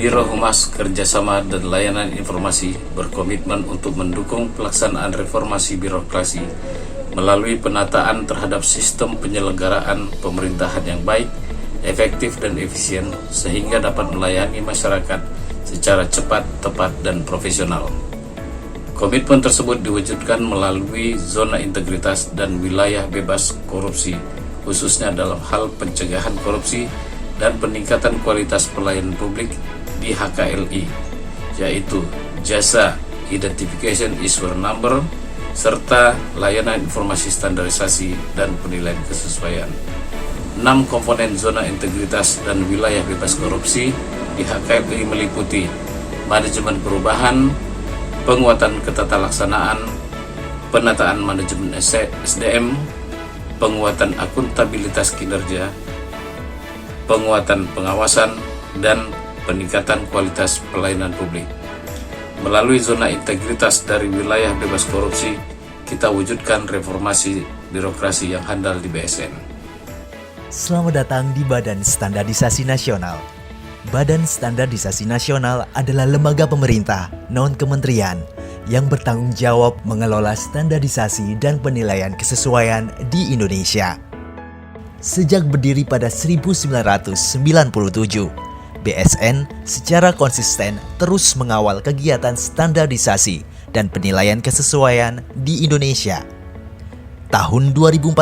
Biro Humas Kerjasama dan Layanan Informasi berkomitmen untuk mendukung pelaksanaan reformasi birokrasi melalui penataan terhadap sistem penyelenggaraan pemerintahan yang baik, efektif dan efisien sehingga dapat melayani masyarakat secara cepat, tepat dan profesional. Komitmen tersebut diwujudkan melalui zona integritas dan wilayah bebas korupsi, khususnya dalam hal pencegahan korupsi dan peningkatan kualitas pelayanan publik di HKLI, yaitu Jasa Identification Issuer Number, serta layanan informasi standarisasi dan penilaian kesesuaian. 6 komponen zona integritas dan wilayah bebas korupsi di HKLI meliputi manajemen perubahan, penguatan ketatalaksanaan, penataan manajemen SDM, penguatan akuntabilitas kinerja, penguatan pengawasan, dan peningkatan kualitas pelayanan publik. Melalui zona integritas dari wilayah bebas korupsi, kita wujudkan reformasi birokrasi yang handal di BSN. Selamat datang di Badan Standarisasi Nasional. Badan Standarisasi Nasional adalah lembaga pemerintah non-kementerian yang bertanggung jawab mengelola standarisasi dan penilaian kesesuaian di Indonesia. Sejak berdiri pada 1997, BSN secara konsisten terus mengawal kegiatan standarisasi dan penilaian kesesuaian di Indonesia. Tahun 2014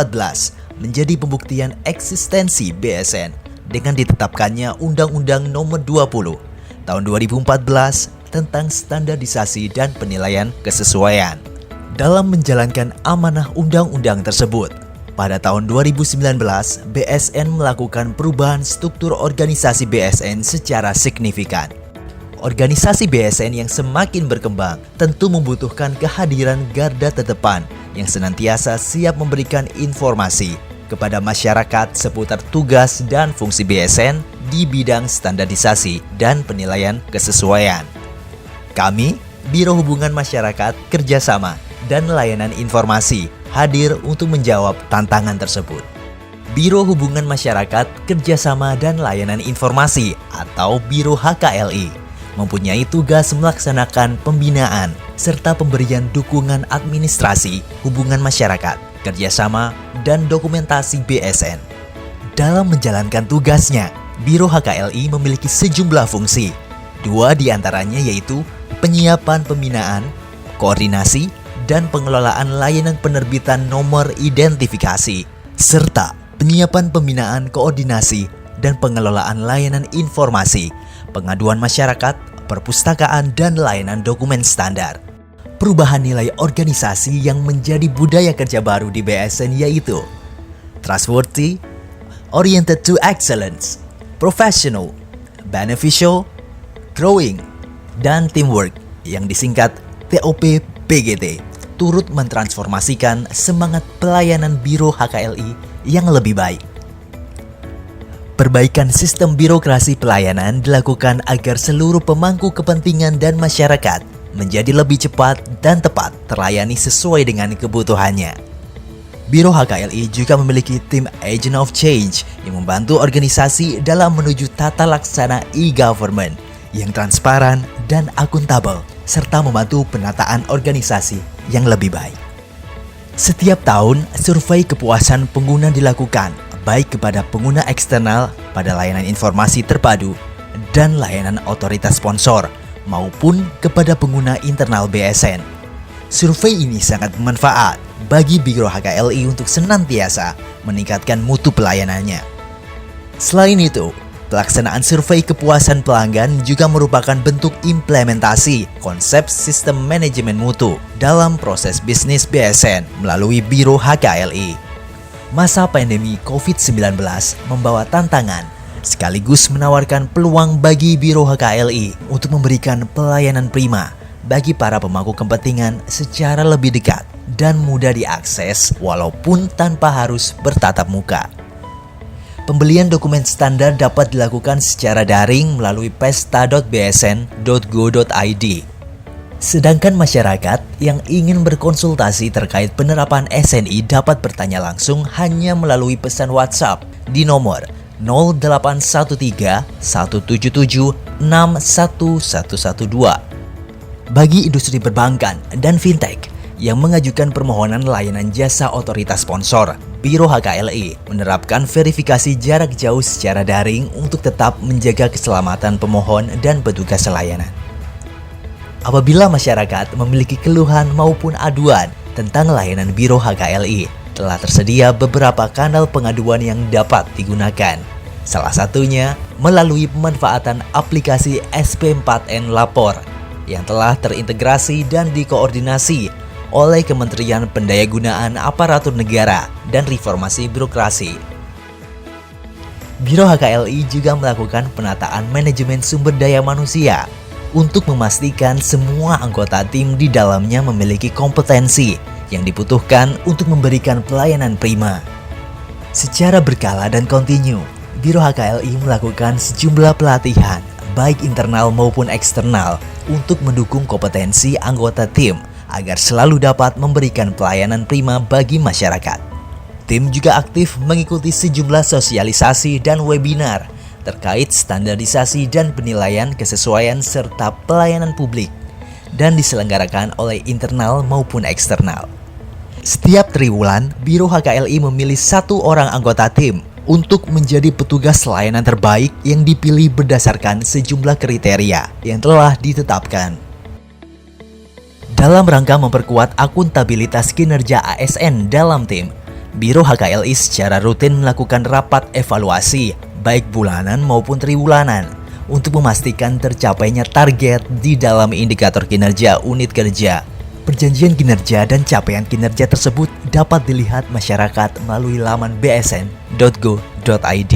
menjadi pembuktian eksistensi BSN dengan ditetapkannya Undang-Undang Nomor 20 Tahun 2014 tentang standarisasi dan penilaian kesesuaian. Dalam menjalankan amanah undang-undang tersebut, pada tahun 2019 BSN melakukan perubahan struktur organisasi BSN secara signifikan. Organisasi BSN yang semakin berkembang tentu membutuhkan kehadiran garda terdepan yang senantiasa siap memberikan informasi kepada masyarakat seputar tugas dan fungsi BSN di bidang standarisasi dan penilaian kesesuaian. Kami, Biro Hubungan Masyarakat, Kerjasama, dan Layanan Informasi hadir untuk menjawab tantangan tersebut. Biro Hubungan Masyarakat, Kerjasama, dan Layanan Informasi atau Biro HKLI mempunyai tugas melaksanakan pembinaan serta pemberian dukungan administrasi, hubungan masyarakat, kerjasama, dan dokumentasi BSN. Dalam menjalankan tugasnya, Biro HKLI memiliki sejumlah fungsi. 2 diantaranya yaitu penyiapan pembinaan, koordinasi, dan pengelolaan layanan penerbitan nomor identifikasi, serta penyiapan pembinaan koordinasi dan pengelolaan layanan informasi, pengaduan masyarakat, perpustakaan, dan layanan dokumen standar. Perubahan nilai organisasi yang menjadi budaya kerja baru di BSN yaitu trustworthy, oriented to excellence, professional, beneficial, growing, dan teamwork yang disingkat TOP-PGT turut mentransformasikan semangat pelayanan Biro HKLI yang lebih baik. Perbaikan sistem birokrasi pelayanan dilakukan agar seluruh pemangku kepentingan dan masyarakat menjadi lebih cepat dan tepat terlayani sesuai dengan kebutuhannya. Biro HKLI juga memiliki tim Agent of Change yang membantu organisasi dalam menuju tata laksana e-government yang transparan dan akuntabel, serta membantu penataan organisasi yang lebih baik. Setiap tahun, survei kepuasan pengguna dilakukan, baik kepada pengguna eksternal pada layanan informasi terpadu dan layanan otoritas sponsor, maupun kepada pengguna internal BSN. Survei ini sangat bermanfaat bagi Biro HKLI untuk senantiasa meningkatkan mutu pelayanannya. Selain itu, pelaksanaan survei kepuasan pelanggan juga merupakan bentuk implementasi konsep sistem manajemen mutu dalam proses bisnis BSN melalui Biro HKLI. Masa pandemi COVID-19 membawa tantangan sekaligus menawarkan peluang bagi Biro HKLI untuk memberikan pelayanan prima bagi para pemangku kepentingan secara lebih dekat dan mudah diakses walaupun tanpa harus bertatap muka. Pembelian dokumen standar dapat dilakukan secara daring melalui pesta.bsn.go.id. Sedangkan masyarakat yang ingin berkonsultasi terkait penerapan SNI dapat bertanya langsung hanya melalui pesan WhatsApp di nomor 0813 177 61112. Bagi industri perbankan dan fintech yang mengajukan permohonan layanan jasa otoritas sponsor, Biro HKLI menerapkan verifikasi jarak jauh secara daring untuk tetap menjaga keselamatan pemohon dan petugas layanan. Apabila masyarakat memiliki keluhan maupun aduan tentang layanan Biro HKLI, telah tersedia beberapa kanal pengaduan yang dapat digunakan. Salah satunya melalui pemanfaatan aplikasi SP4N Lapor yang telah terintegrasi dan dikoordinasi oleh Kementerian Pendayagunaan Aparatur Negara dan Reformasi Birokrasi. Biro HKLI juga melakukan penataan manajemen sumber daya manusia untuk memastikan semua anggota tim di dalamnya memiliki kompetensi yang dibutuhkan untuk memberikan pelayanan prima. Secara berkala dan kontinu, Biro HKLI melakukan sejumlah pelatihan, baik internal maupun eksternal, untuk mendukung kompetensi anggota tim agar selalu dapat memberikan pelayanan prima bagi masyarakat. Tim juga aktif mengikuti sejumlah sosialisasi dan webinar terkait standarisasi dan penilaian kesesuaian serta pelayanan publik dan diselenggarakan oleh internal maupun eksternal. Setiap triwulan, Biro HKLI memilih 1 orang anggota tim untuk menjadi petugas layanan terbaik yang dipilih berdasarkan sejumlah kriteria yang telah ditetapkan. Dalam rangka memperkuat akuntabilitas kinerja ASN dalam tim, Biro HKLI secara rutin melakukan rapat evaluasi baik bulanan maupun triwulanan untuk memastikan tercapainya target di dalam indikator kinerja unit kerja. Perjanjian kinerja dan capaian kinerja tersebut dapat dilihat masyarakat melalui laman bsn.go.id.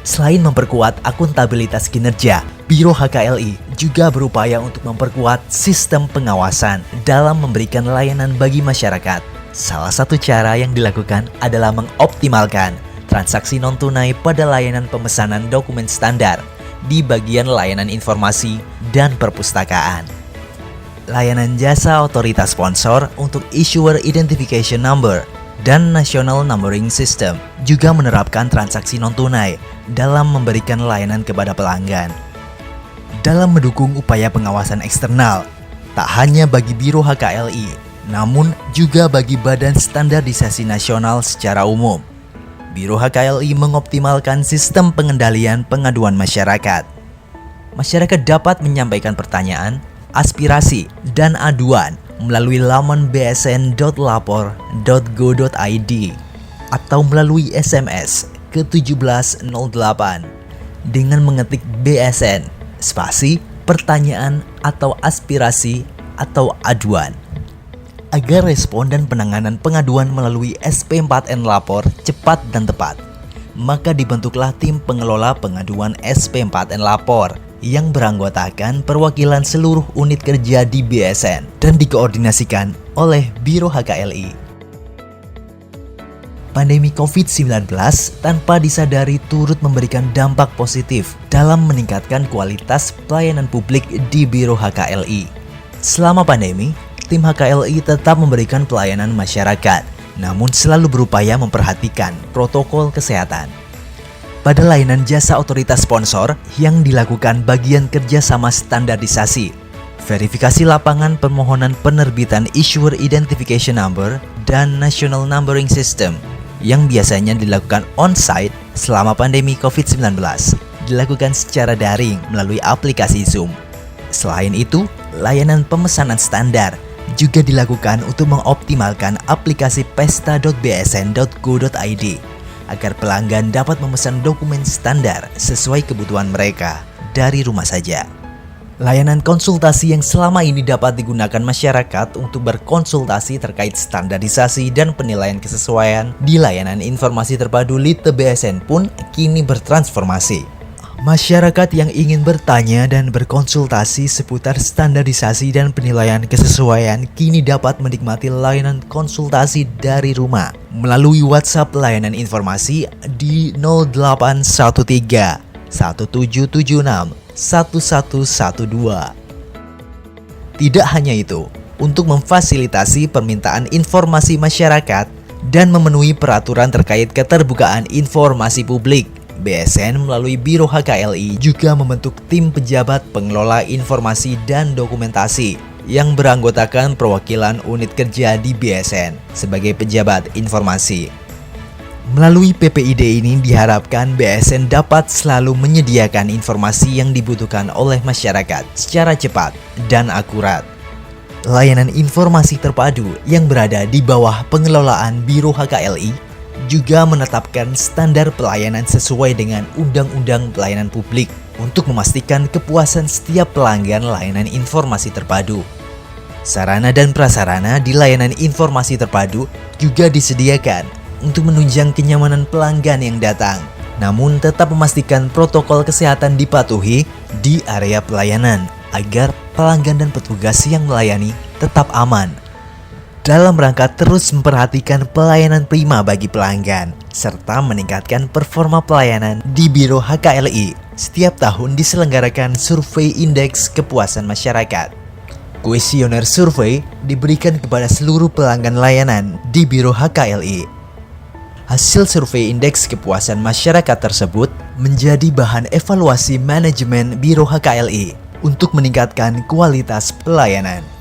Selain memperkuat akuntabilitas kinerja, Biro HKLI juga berupaya untuk memperkuat sistem pengawasan dalam memberikan layanan bagi masyarakat. Salah satu cara yang dilakukan adalah mengoptimalkan transaksi non-tunai pada layanan pemesanan dokumen standar di bagian layanan informasi dan perpustakaan. Layanan jasa otoritas sponsor untuk Issuer Identification Number dan National Numbering System juga menerapkan transaksi non-tunai dalam memberikan layanan kepada pelanggan. Dalam mendukung upaya pengawasan eksternal, tak hanya bagi Biro HKLI, namun juga bagi Badan Standarisasi Nasional secara umum, Biro HKLI mengoptimalkan sistem pengendalian pengaduan masyarakat. Masyarakat dapat menyampaikan pertanyaan, aspirasi, dan aduan melalui laman bsn.lapor.go.id atau melalui SMS ke 1708 dengan mengetik BSN spasi pertanyaan atau aspirasi atau aduan. Agar respon dan penanganan pengaduan melalui SP4N Lapor cepat dan tepat, maka dibentuklah tim pengelola pengaduan SP4N Lapor yang beranggotakan perwakilan seluruh unit kerja di BSN dan dikoordinasikan oleh Biro HKLI. Pandemi COVID-19 tanpa disadari turut memberikan dampak positif dalam meningkatkan kualitas pelayanan publik di Biro HKLI. Selama pandemi, tim HKLI tetap memberikan pelayanan masyarakat, namun selalu berupaya memperhatikan protokol kesehatan. Pada layanan jasa otoritas sponsor yang dilakukan bagian kerjasama standarisasi, verifikasi lapangan permohonan penerbitan Issuer Identification Number dan National Numbering System yang biasanya dilakukan on-site selama pandemi COVID-19 dilakukan secara daring melalui aplikasi Zoom. Selain itu, layanan pemesanan standar juga dilakukan untuk mengoptimalkan aplikasi pesta.bsn.go.id agar pelanggan dapat memesan dokumen standar sesuai kebutuhan mereka dari rumah saja. Layanan konsultasi yang selama ini dapat digunakan masyarakat untuk berkonsultasi terkait standarisasi dan penilaian kesesuaian di layanan informasi terpadu Lite BSN pun kini bertransformasi. Masyarakat yang ingin bertanya dan berkonsultasi seputar standarisasi dan penilaian kesesuaian kini dapat menikmati layanan konsultasi dari rumah melalui WhatsApp layanan informasi di 0813 1776 1112. Tidak hanya itu, untuk memfasilitasi permintaan informasi masyarakat dan memenuhi peraturan terkait keterbukaan informasi publik, BSN melalui Biro HKLI juga membentuk tim pejabat pengelola informasi dan dokumentasi yang beranggotakan perwakilan unit kerja di BSN sebagai pejabat informasi. Melalui PPID ini diharapkan BSN dapat selalu menyediakan informasi yang dibutuhkan oleh masyarakat secara cepat dan akurat. Layanan informasi terpadu yang berada di bawah pengelolaan Biro HKLI juga menetapkan standar pelayanan sesuai dengan Undang-Undang Pelayanan Publik untuk memastikan kepuasan setiap pelanggan layanan informasi terpadu. Sarana dan prasarana di layanan informasi terpadu juga disediakan untuk menunjang kenyamanan pelanggan yang datang, namun tetap memastikan protokol kesehatan dipatuhi di area pelayanan agar pelanggan dan petugas yang melayani tetap aman. Dalam rangka terus memperhatikan pelayanan prima bagi pelanggan, serta meningkatkan performa pelayanan di Biro HKLI, setiap tahun diselenggarakan survei indeks kepuasan masyarakat. Kuesioner survei diberikan kepada seluruh pelanggan layanan di Biro HKLI. Hasil survei indeks kepuasan masyarakat tersebut menjadi bahan evaluasi manajemen Biro HKLI untuk meningkatkan kualitas pelayanan.